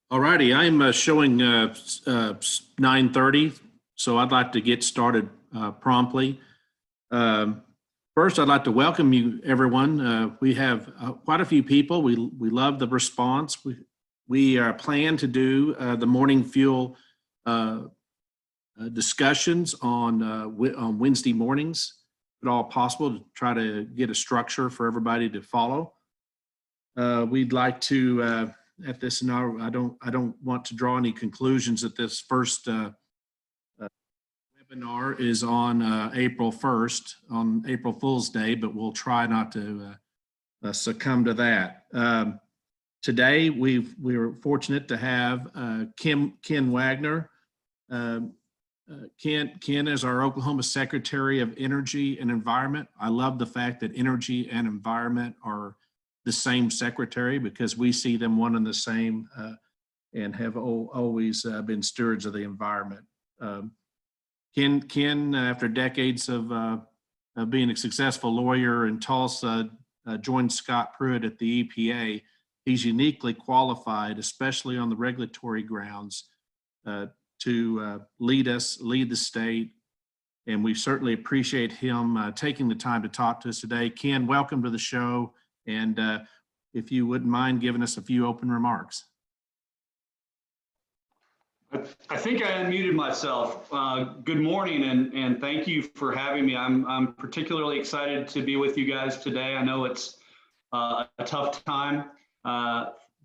All righty, I'm showing 9:30, so I'd like to get started promptly. Um, First, I'd like to welcome you, everyone. We have quite a few people. We love the response. We plan to do the morning fuel discussions on Wednesday mornings, if at all possible, to try to get a structure for everybody to follow. We'd like to at this, and I don't want to draw any conclusions at this first webinar is on April 1st, on April Fool's Day, but we'll try not to succumb to that. Today, we were fortunate to have Ken Wagner. Ken is our Oklahoma Secretary of Energy and Environment. I love the fact that energy and environment are the same secretary, because we see them one and the same, and have always been stewards of the environment. Ken, after decades of being a successful lawyer in Tulsa, joined Scott Pruitt at the EPA. He's uniquely qualified, especially on the regulatory grounds, to lead the state. And we certainly appreciate him taking the time to talk to us today. Ken, welcome to the show. And if you wouldn't mind giving us a few open remarks. I think I unmuted myself. Good morning, and thank you for having me. I'm particularly excited to be with you guys today. I know it's a tough time.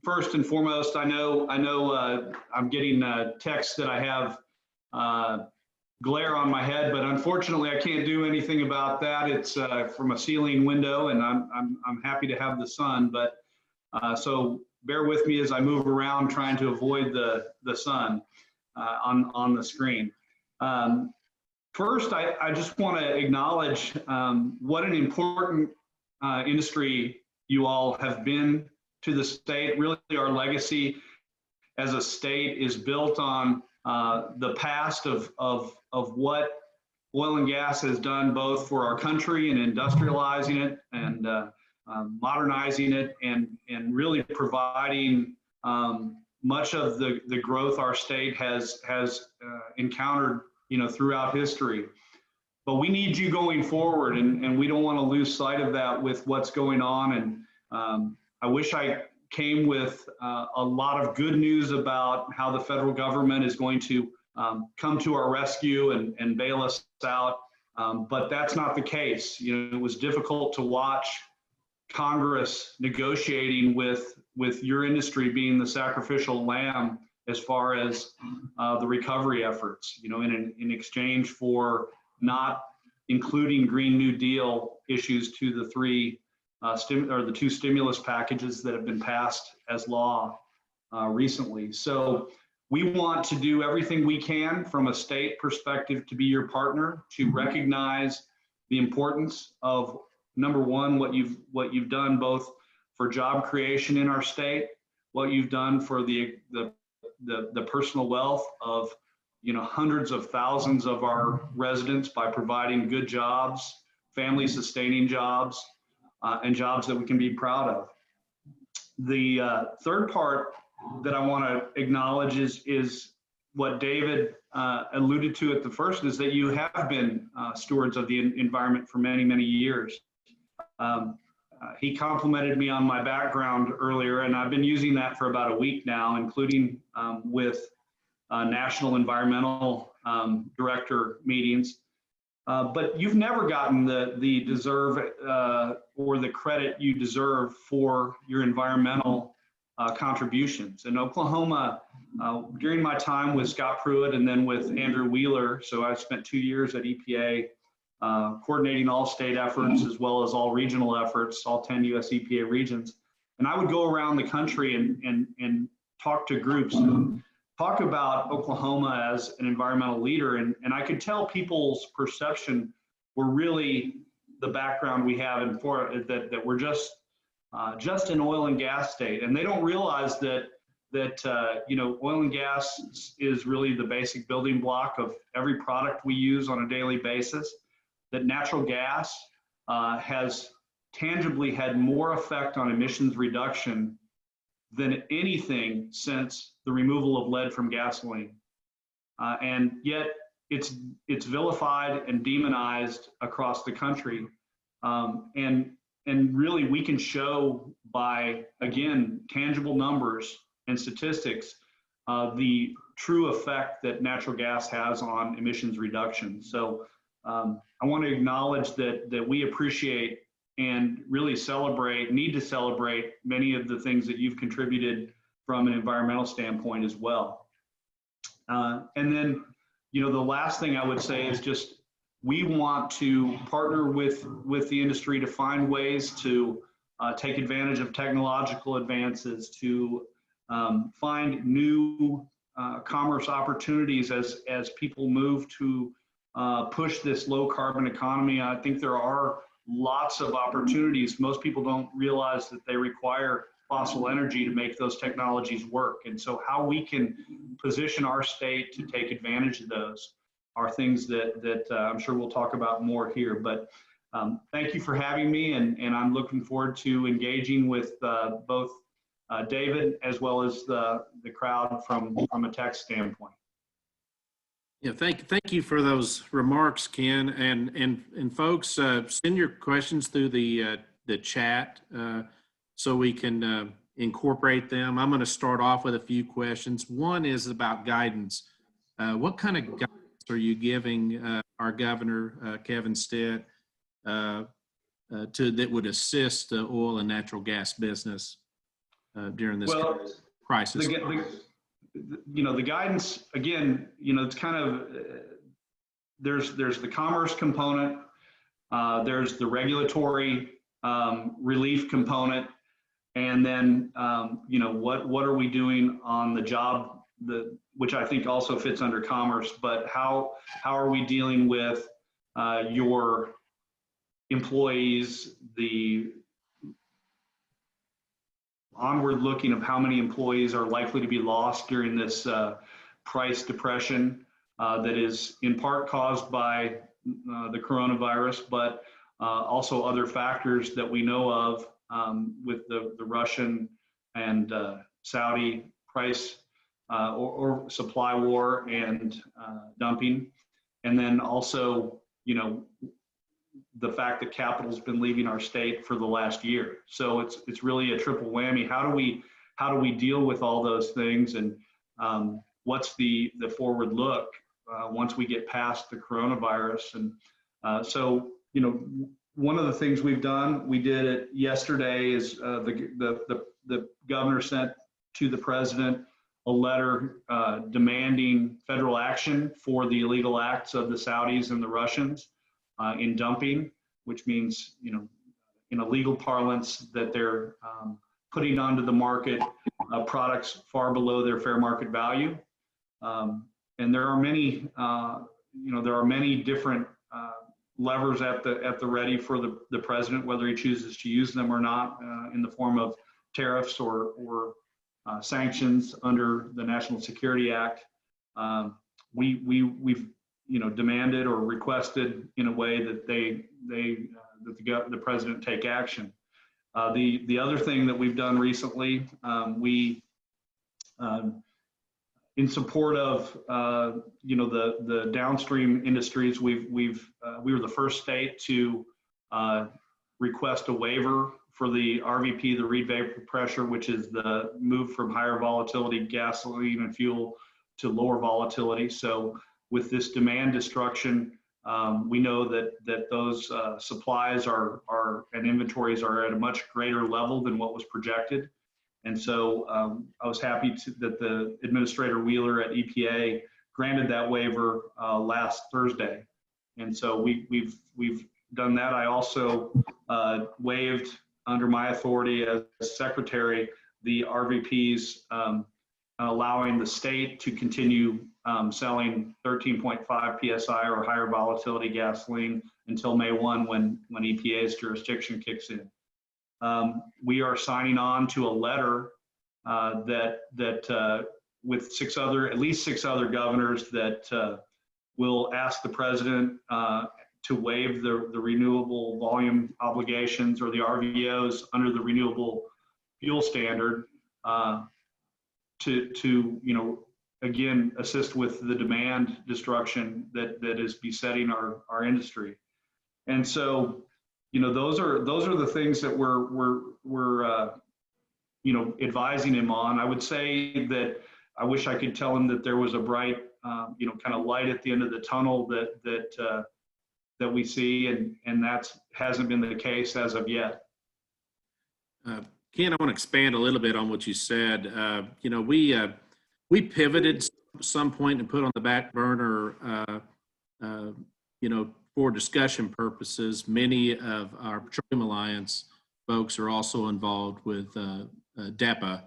First and foremost, I know I'm getting texts that I have glare on my head, but unfortunately I can't do anything about that. It's from a ceiling window, and I'm happy to have the sun, but so bear with me as I move around trying to avoid the sun on the screen. First, I just want to acknowledge what an important industry you all have been to the state. Really, our legacy as a state is built on the past of what oil and gas has done, both for our country and industrializing it and modernizing it, and really providing much of the growth our state has encountered, throughout history. But we need you going forward, and we don't want to lose sight of that with what's going on. And I wish I came with a lot of good news about how the federal government is going to come to our rescue and bail us out, but that's not the case. It was difficult to watch Congress negotiating with your industry being the sacrificial lamb as far as the recovery efforts, in exchange for not including Green New Deal issues to the the two stimulus packages that have been passed as law recently. So we want to do everything we can from a state perspective to be your partner, to recognize the importance of, number one, what you've done both for job creation in our state, what you've done for the personal wealth of hundreds of thousands of our residents by providing good jobs, family sustaining jobs, and jobs that we can be proud of. The third part that I want to acknowledge is what David alluded to at the first, is that you have been stewards of the environment for many, many years. He complimented me on my background earlier, and I've been using that for about a week now, including with national environmental director meetings. But you've never gotten the deserve or the credit you deserve for your environmental contributions. In Oklahoma, during my time with Scott Pruitt and then with Andrew Wheeler, so I spent 2 years at EPA, coordinating all state efforts as well as all regional efforts, all 10 US EPA regions. And I would go around the country and talk to groups and talk about Oklahoma as an environmental leader. And I could tell people's perception were really the background we have in that we're just an oil and gas state. And they don't realize that oil and gas is really the basic building block of every product we use on a daily basis. That natural gas has tangibly had more effect on emissions reduction than anything since the removal of lead from gasoline. And yet it's vilified and demonized across the country. And really we can show by, again, tangible numbers and statistics, the true effect that natural gas has on emissions reduction. So I want to acknowledge that we appreciate and really need to celebrate many of the things that you've contributed from an environmental standpoint as well. And then, the last thing I would say is just, we want to partner with the industry to find ways to take advantage of technological advances, to find new commerce opportunities as people move to push this low carbon economy. I think there are lots of opportunities. Most people don't realize that they require fossil energy to make those technologies work. And so how we can position our state to take advantage of those are things that I'm sure we'll talk about more here. But thank you for having me, and I'm looking forward to engaging with both David as well as the crowd from a tech standpoint. Yeah, thank you for those remarks, Ken. And folks, send your questions through the chat so we can incorporate them. I'm going to start off with a few questions. One is about guidance. What kind of guidance are you giving our governor, Kevin Stitt, that would assist the oil and natural gas business during this crisis? The guidance, again, it's kind of, there's the commerce component, there's the regulatory relief component, and then, what are we doing on the job, which I think also fits under commerce, but how are we dealing with your employees, the onward looking of how many employees are likely to be lost during this price depression that is in part caused by the coronavirus, but also other factors that we know of with the Russian and Saudi price or supply war and dumping. And then also, the fact that capital's been leaving our state for the last year. So it's really a triple whammy. How do we deal with all those things, and what's the forward look once we get past the coronavirus? And so one of the things we did it yesterday, is the governor sent to the president a letter demanding federal action for the illegal acts of the Saudis and the Russians in dumping, which means, in a legal parlance, that they're putting onto the market products far below their fair market value. And there are many, different levers at the ready for the president, whether he chooses to use them or not, in the form of tariffs or sanctions under the National Security Act. We've demanded or requested in a way that that the president take action. The other thing that we've done recently, in support of the downstream industries, we were the first state to request a waiver for the RVP, the reed vapor pressure, which is the move from higher volatility gasoline and fuel to lower volatility. So with this demand destruction, we know that those supplies and inventories are at a much greater level than what was projected. And so I was happy that the Administrator Wheeler at EPA granted that waiver last Thursday. And so we've done that. I also waived, under my authority as Secretary, the RVPs, allowing the state to continue selling 13.5 PSI or higher volatility gasoline until May 1, when EPA's jurisdiction kicks in. We are signing on to a letter that with at least six other governors, that will ask the president to waive the renewable volume obligations, or the RVOs, under the renewable fuel standard, again, assist with the demand destruction that is besetting our industry. And so, those are the things that we're advising him on. I would say that I wish I could tell him that there was a bright, kind of light at the end of the tunnel that we see, and that hasn't been the case as of yet. Ken, I want to expand a little bit on what you said. We pivoted some point and put on the back burner, for discussion purposes. Many of our Petroleum Alliance folks are also involved with DEPA.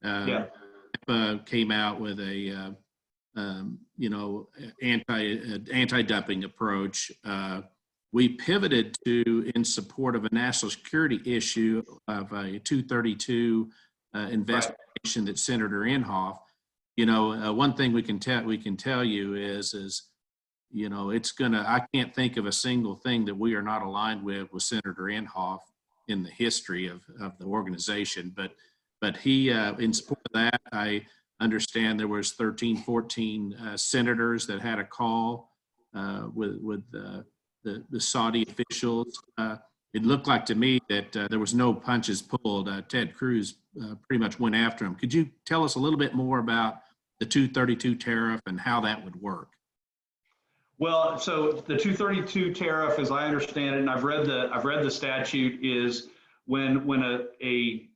DEPA came out with a anti-dumping approach. We pivoted to, in support of a national security issue of a 232 investigation that Senator Inhofe. One thing we can tell you is I can't think of a single thing that we are not aligned with Senator Inhofe in the history of the organization. But he, in support of that, I understand there was 13, 14 senators that had a call with the Saudi officials. It looked like to me that there was no punches pulled. Ted Cruz pretty much went after him. Could you tell us a little bit more about the 232 tariff and how that would work? Well, so the 232 tariff, as I understand it, and I've read the statute, is when an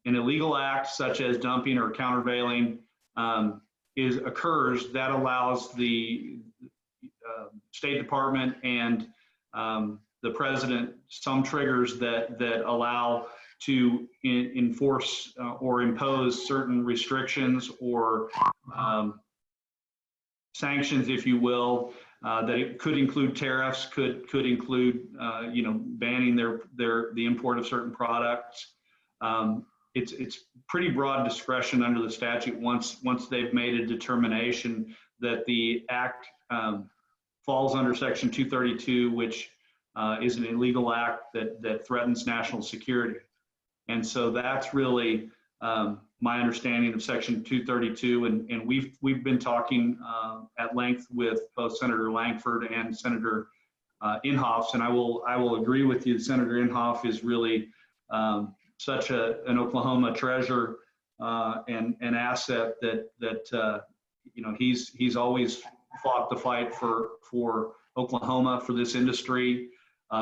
illegal act such as dumping or countervailing occurs, that allows the State Department and the president some triggers that allow to enforce or impose certain restrictions or sanctions, if you will. That it could include tariffs, could include banning the import of certain products. It's pretty broad discretion under the statute once they've made a determination that the act falls under Section 232, which is an illegal act that threatens national security. And so that's really my understanding of Section 232, and we've been talking at length with both Senator Langford and Senator Inhofe, and I will agree with you. Senator Inhofe is really such an Oklahoma treasure and an asset that he's always fought the fight for Oklahoma, for this industry.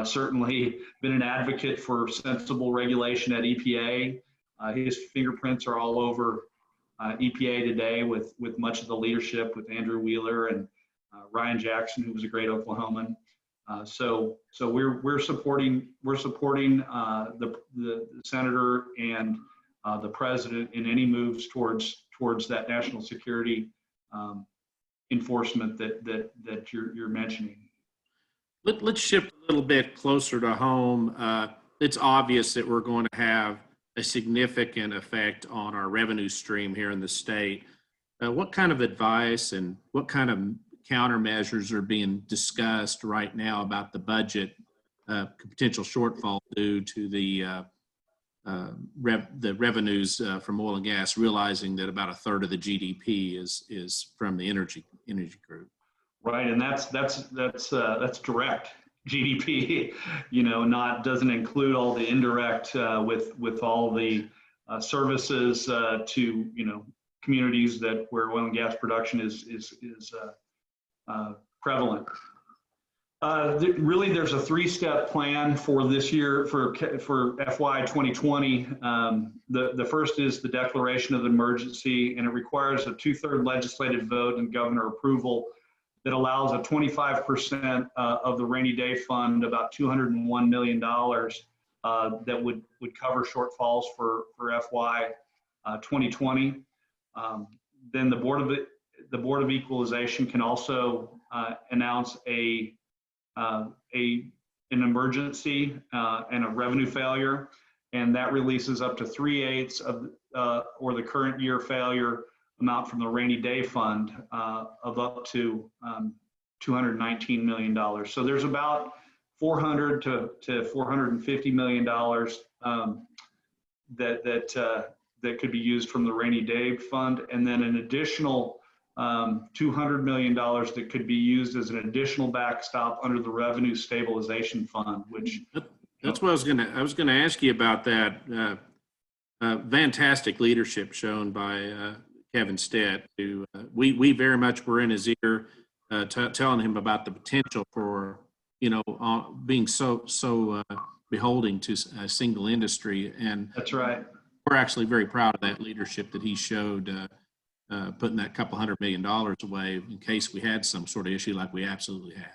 Certainly been an advocate for sensible regulation at EPA. His fingerprints are all over EPA today with much of the leadership with Andrew Wheeler and Ryan Jackson, who was a great Oklahoman. So we're supporting the senator and the president in any moves towards that national security enforcement that you're mentioning. Let's shift a little bit closer to home. It's obvious that we're going to have a significant effect on our revenue stream here in the state. What kind of advice and what kind of countermeasures are being discussed right now about the budget potential shortfall due to the revenues from oil and gas, realizing that about a third of the GDP is from the energy group? Right, and that's direct GDP. Doesn't include all the indirect with all the services to communities where oil and gas production is prevalent. Really, there's a three-step plan for this year for FY 2020. The first is the declaration of emergency, and it requires a 2/3 legislative vote and governor approval that allows a 25% of the rainy day fund, about $201 million, that would cover shortfalls for FY 2020. Then the Board of Equalization can also announce an emergency and a revenue failure, and that releases up to 3/8 of or the current year failure amount from the rainy day fund of up to $219 million. So there's about $400 to $450 million that that could be used from the rainy day fund, and then an additional $200 million that could be used as an additional backstop under the Revenue Stabilization Fund, which that's what I was gonna ask you about that. Fantastic leadership shown by Kevin Stett, who we very much were in his ear, telling him about the potential for being so beholding to a single industry, and that's right. we're actually very proud of that leadership that he showed, putting that couple $100 million away in case we had some sort of issue like we absolutely had.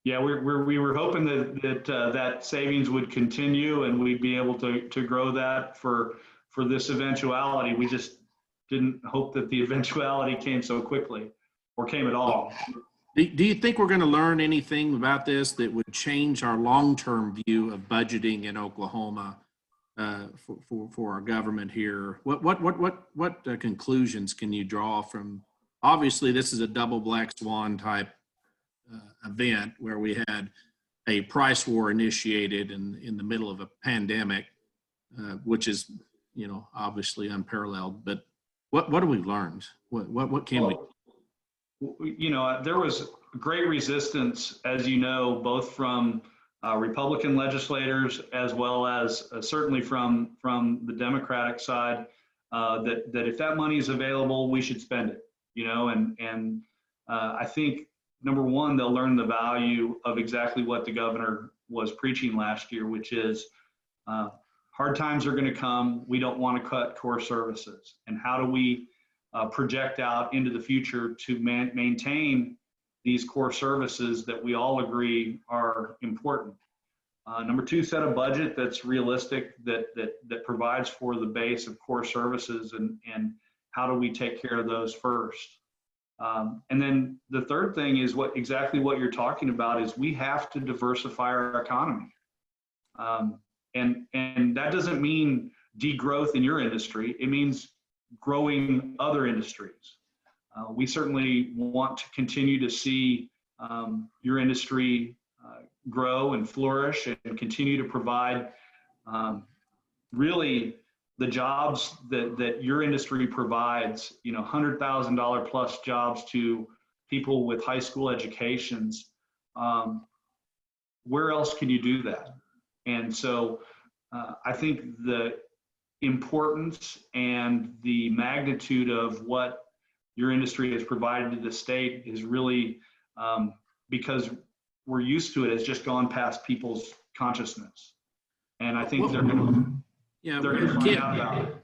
Yeah, we were hoping that savings would continue and we'd be able to grow that for this eventuality. We just didn't hope that the eventuality came so quickly or came at all. Do you think we're going to learn anything about this that would change our long-term view of budgeting in Oklahoma for our government here? What conclusions can you draw from? Obviously, this is a double black swan type event where we had a price war initiated in the middle of a pandemic, which is obviously unparalleled. But what have we learned? What can we? There was great resistance, as you know, both from Republican legislators as well as certainly from the Democratic side, that if that money is available, we should spend it. And I think number one, they'll learn the value of exactly what the governor was preaching last year, which is hard times are going to come. We don't want to cut core services. And how do we project out into the future to maintain these core services that we all agree are important? Number two, set a budget that's realistic, that provides for the base of core services, and how do we take care of those first? And then the third thing is exactly what you're talking about is we have to diversify our economy. And that doesn't mean degrowth in your industry. It means growing other industries. We certainly want to continue to see your industry grow and flourish and continue to provide really the jobs that your industry provides, $100,000 plus jobs to people with high school educations. Where else can you do that? And so I think the importance and the magnitude of what your industry has provided to the state is really because we're used to it, has just gone past people's consciousness. And I think they're going to find out about it.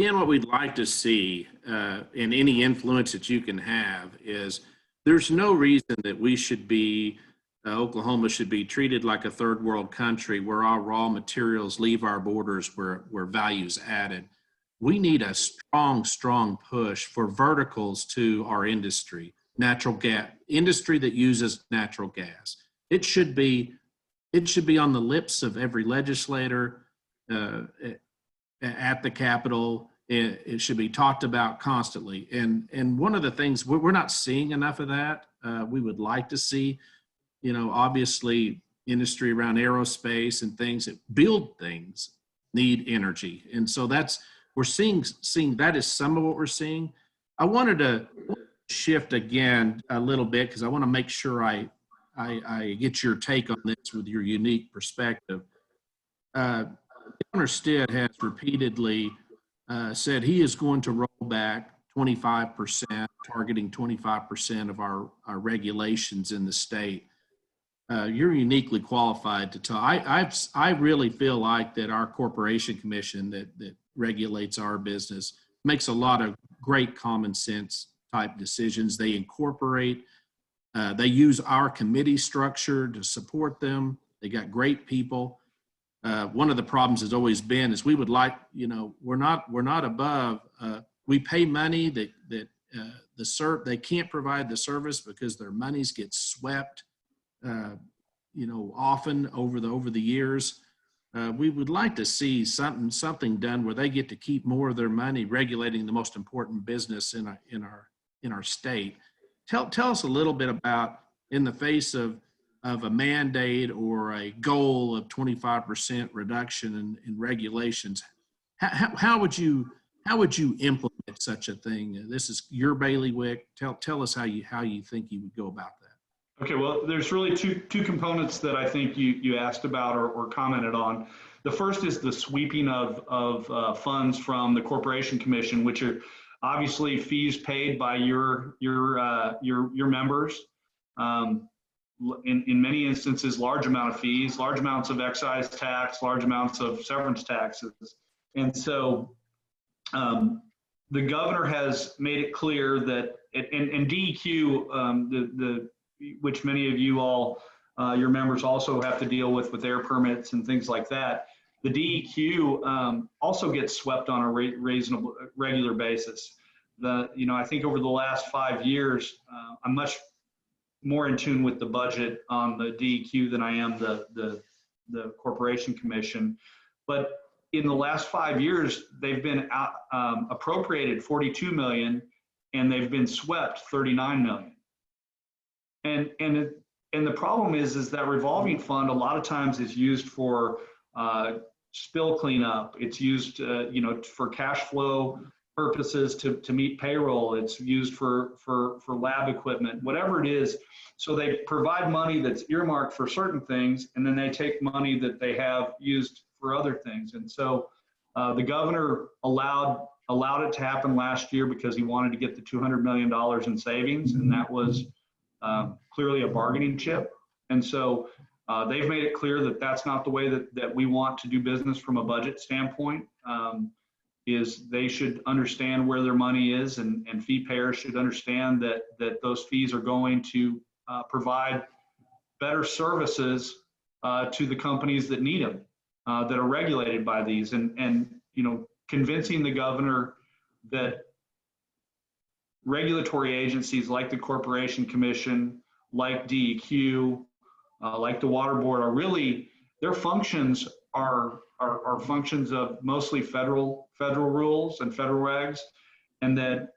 Ken, what we'd like to see in any influence that you can have is there's no reason that we should be, Oklahoma should be treated like a third world country where our raw materials leave our borders where value's added. We need a strong push for verticals to our industry, natural gas, industry that uses natural gas. It should be on the lips of every legislator at the Capitol. It should be talked about constantly. And one of the things, we're not seeing enough of that. We would like to see, obviously industry around aerospace and things that build things need energy. And so we're seeing that is some of what we're seeing. I wanted to shift again a little bit because I want to make sure I get your take on this with your unique perspective. Governor Stitt has repeatedly said he is going to roll back 25%, targeting 25% of our regulations in the state. You're uniquely qualified to tell. I really feel like that our Corporation Commission that regulates our business makes a lot of great common sense type decisions. They incorporate, they use our committee structure to support them. They got great people. One of the problems has always been is we would like, we're not above. We pay money that they can't provide the service because their monies get swept, often over the years. We would like to see something done where they get to keep more of their money regulating the most important business in our state. Tell us a little bit about, in the face of a mandate or a goal of 25% reduction in regulations, how would you implement such a thing? This is your bailiwick. Tell us how you think you would go about that. Okay, well, there's really two components that I think you asked about or commented on. The first is the sweeping of funds from the Corporation Commission, which are obviously fees paid by your members. In many instances, large amount of fees, large amounts of excise tax, large amounts of severance taxes. And so the governor has made it clear that, and DEQ, which many of you all, your members also have to deal with air permits and things like that. The DEQ also gets swept on a regular basis. I think over the last 5 years, I'm much more in tune with the budget on the DEQ than I am the Corporation Commission. But in the last 5 years, they've been appropriated 42 million, and they've been swept 39 million. And the problem is that revolving fund a lot of times is used for spill cleanup. It's used for cash flow purposes to meet payroll. It's used for lab equipment, whatever it is. So they provide money that's earmarked for certain things, and then they take money that they have used for other things. And so the governor allowed it to happen last year because he wanted to get the $200 million in savings, and that was clearly a bargaining chip. And so they've made it clear that that's not the way that we want to do business from a budget standpoint. Is they should understand where their money is, and fee payers should understand that those fees are going to provide better services to the companies that need them, that are regulated by these, and convincing the governor that regulatory agencies like the Corporation Commission, like DEQ, like the Water Board are really, their functions are functions of mostly federal rules and federal regs, and that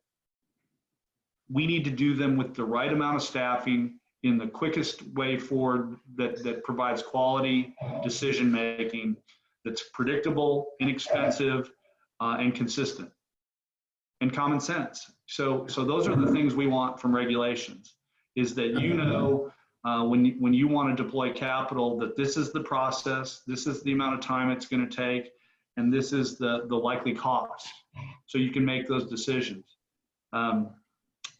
we need to do them with the right amount of staffing in the quickest way forward that provides quality decision making, that's predictable, inexpensive, and consistent, and common sense. So those are the things we want from regulations, is that when you want to deploy capital, that this is the process, this is the amount of time it's going to take, and this is the likely cost. So you can make those decisions.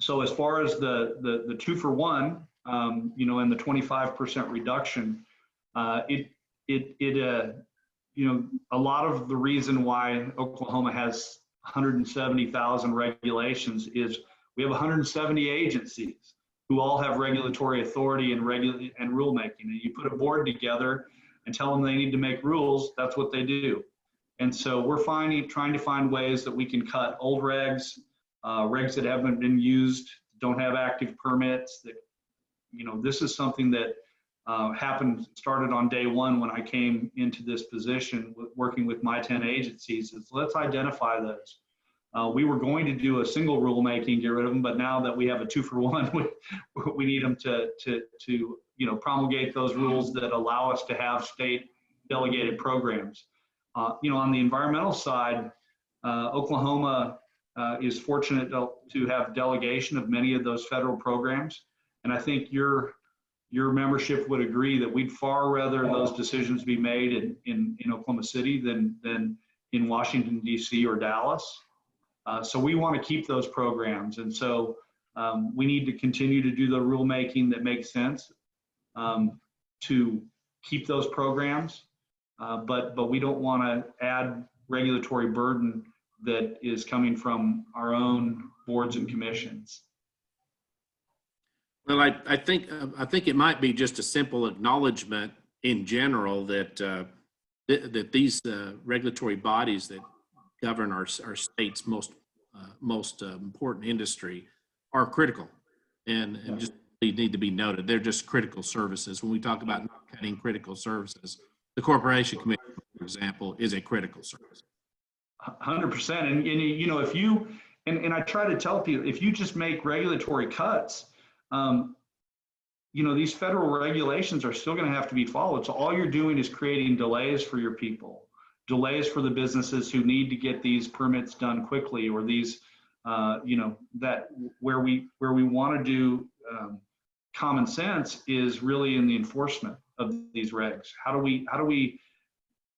So as far as the 2-for-1, and the 25% reduction, a lot of the reason why Oklahoma has 170,000 regulations is we have 170 agencies who all have regulatory authority and rulemaking. And you put a board together and tell them they need to make rules, that's what they do. And so we're trying to find ways that we can cut old regs, regs that haven't been used, don't have active permits. That, this is something that started on day one when I came into this position, working with my 10 agencies. Is let's identify those. We were going to do a single rulemaking, get rid of them, but now that we have a 2-for-1, we need them to promulgate those rules that allow us to have state delegated programs. On the environmental side, Oklahoma is fortunate to have delegation of many of those federal programs, and I think your membership would agree that we'd far rather those decisions be made in Oklahoma City than in Washington, D.C. or Dallas. So we want to keep those programs. And so we need to continue to do the rulemaking that makes sense to keep those programs. But we don't want to add regulatory burden that is coming from our own boards and commissions. Well, I think it might be just a simple acknowledgement in general that that these regulatory bodies that govern our state's most important industry are critical, and just need to be noted. They're just critical services. When we talk about not cutting critical services, the Corporation Commission, for example, is a critical service. 100%. And if you and I try to tell people, if you just make regulatory cuts, these federal regulations are still going to have to be followed. So all you're doing is creating delays for your people. delays for the businesses who need to get these permits done quickly, or these, that where we want to do common sense is really in the enforcement of these regs. How do we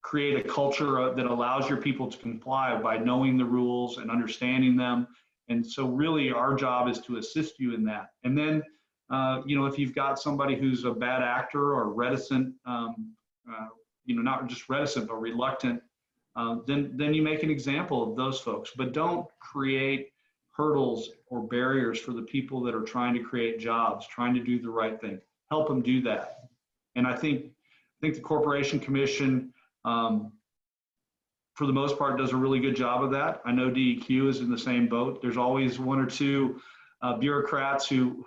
create a culture that allows your people to comply by knowing the rules and understanding them? And so really our job is to assist you in that. And then, if you've got somebody who's a bad actor or reticent, not just reticent, but reluctant, then you make an example of those folks, but don't create hurdles or barriers for the people that are trying to create jobs, trying to do the right thing. Help them do that. And I think the Corporation Commission, for the most part, does a really good job of that. I know DEQ is in the same boat. There's always one or two bureaucrats who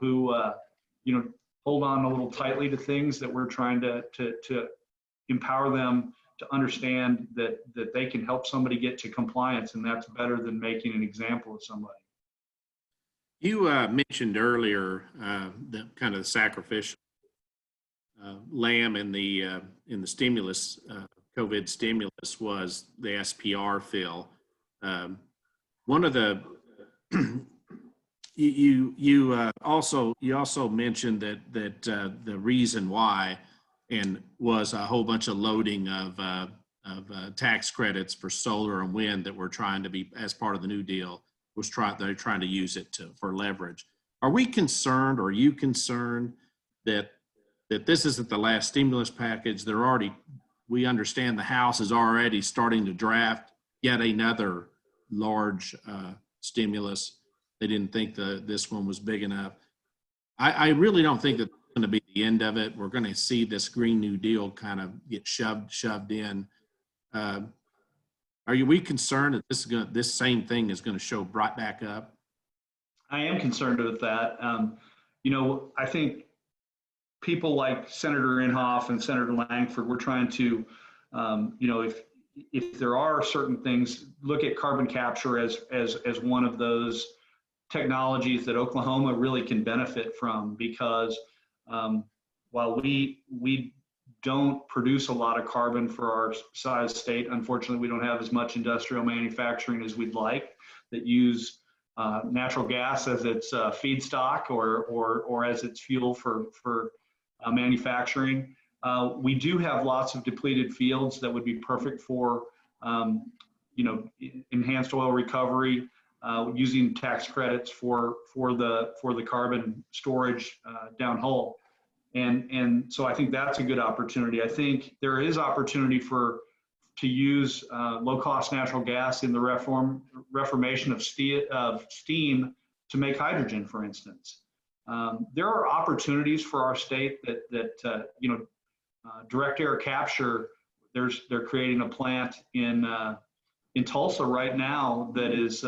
hold on a little tightly to things that we're trying to empower them to understand that they can help somebody get to compliance, and that's better than making an example of somebody. You mentioned earlier the kind of sacrificial lamb in the stimulus, COVID stimulus, was the SPR fill. One of the you also mentioned that the reason why and was a whole bunch of loading of tax credits for solar and wind that were trying to be, as part of the New Deal, they're trying to use it for leverage. Are we concerned, or are you concerned that this isn't the last stimulus package? We understand the House is already starting to draft yet another large stimulus. They didn't think this one was big enough. I really don't think that's going to be the end of it. We're going to see this Green New Deal kind of get shoved in. Are we concerned that this same thing is going to show brought back up? I am concerned with that. I think people like Senator Inhofe and Senator Langford, we're trying to, if there are certain things, look at carbon capture as one of those technologies that Oklahoma really can benefit from, because while we don't produce a lot of carbon for our size state, unfortunately, we don't have as much industrial manufacturing as we'd like that use natural gas as its feedstock or as its fuel for manufacturing. We do have lots of depleted fields that would be perfect for enhanced oil recovery, using tax credits for the carbon storage downhole. And so I think that's a good opportunity. I think there is opportunity to use low-cost natural gas in the reformation of steam to make hydrogen, for instance. There are opportunities for our state that direct air capture. They're creating a plant in Tulsa right now that is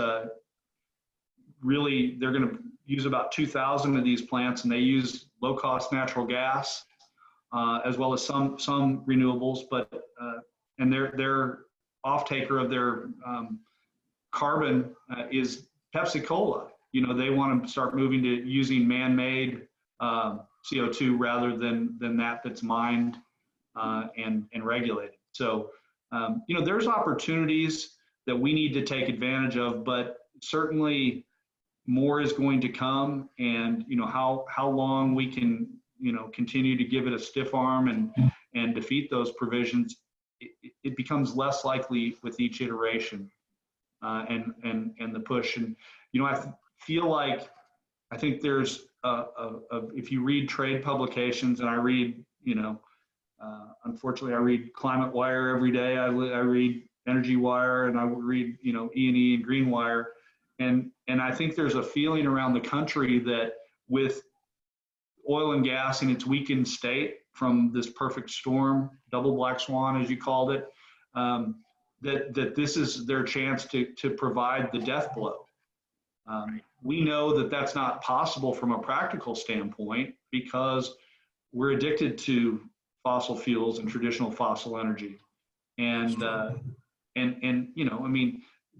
really, they're going to use about 2,000 of these plants, and they use low-cost natural gas as well as some renewables, but and their off-taker of their carbon is Pepsi-Cola. They want to start moving to using man-made CO2 rather than that's mined and regulated. So, there's opportunities that we need to take advantage of, but certainly more is going to come. And how long we can continue to give it a stiff arm and defeat those provisions, it becomes less likely with each iteration and the push. And I feel like, I think there's if you read trade publications, and I read unfortunately I read Climate Wire every day, I read Energy Wire, and I read E&E and Green Wire. And I think there's a feeling around the country that with oil and gas in its weakened state from this perfect storm, double black swan, as you called it, that this is their chance to provide the death blow. We know that that's not possible from a practical standpoint because we're addicted to fossil fuels and traditional fossil energy. And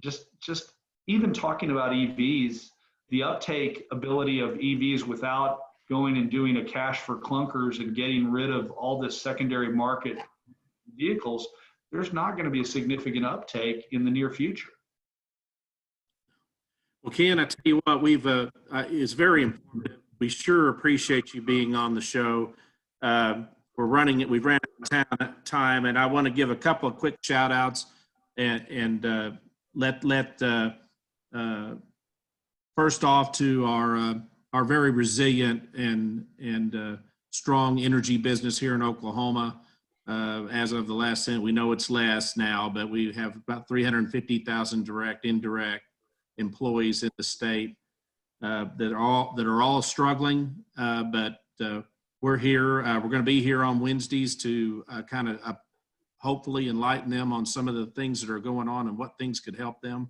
just even talking about EVs, the uptake ability of EVs without going and doing a cash for clunkers and getting rid of all this secondary market vehicles, there's not going to be a significant uptake in the near future. Well, Ken, I tell you what, it's very important. We sure appreciate you being on the show. We've ran out of time, and I want to give a couple of quick shout outs and first off to our very resilient and strong energy business here in Oklahoma. As of the last cent, we know it's less now, but we have about 350,000 direct, indirect employees in the state that are all struggling. But we're here. We're going to be here on Wednesdays to kind of hopefully enlighten them on some of the things that are going on and what things could help them.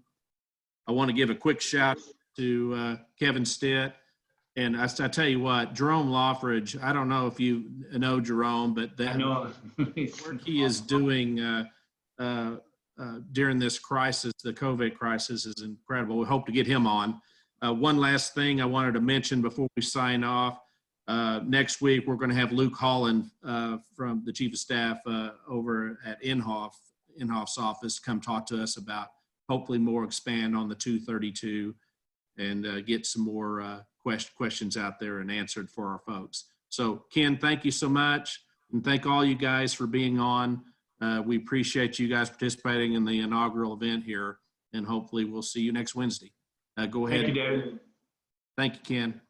I want to give a quick shout to Kevin Stitt. And I tell you what, Jerome Lawfridge, I don't know if you know Jerome, but I know work he is doing during this crisis, the COVID crisis, is incredible. We hope to get him on. One last thing I wanted to mention before we sign off. Next week, we're going to have Luke Holland from the Chief of Staff over at Inhoff's office come talk to us about hopefully more expand on the 232 and get some more questions out there and answered for our folks. So, Ken, thank you so much. And thank all you guys for being on. We appreciate you guys participating in the inaugural event here. And hopefully we'll see you next Wednesday. Go ahead. Thank you, David. Thank you, Ken.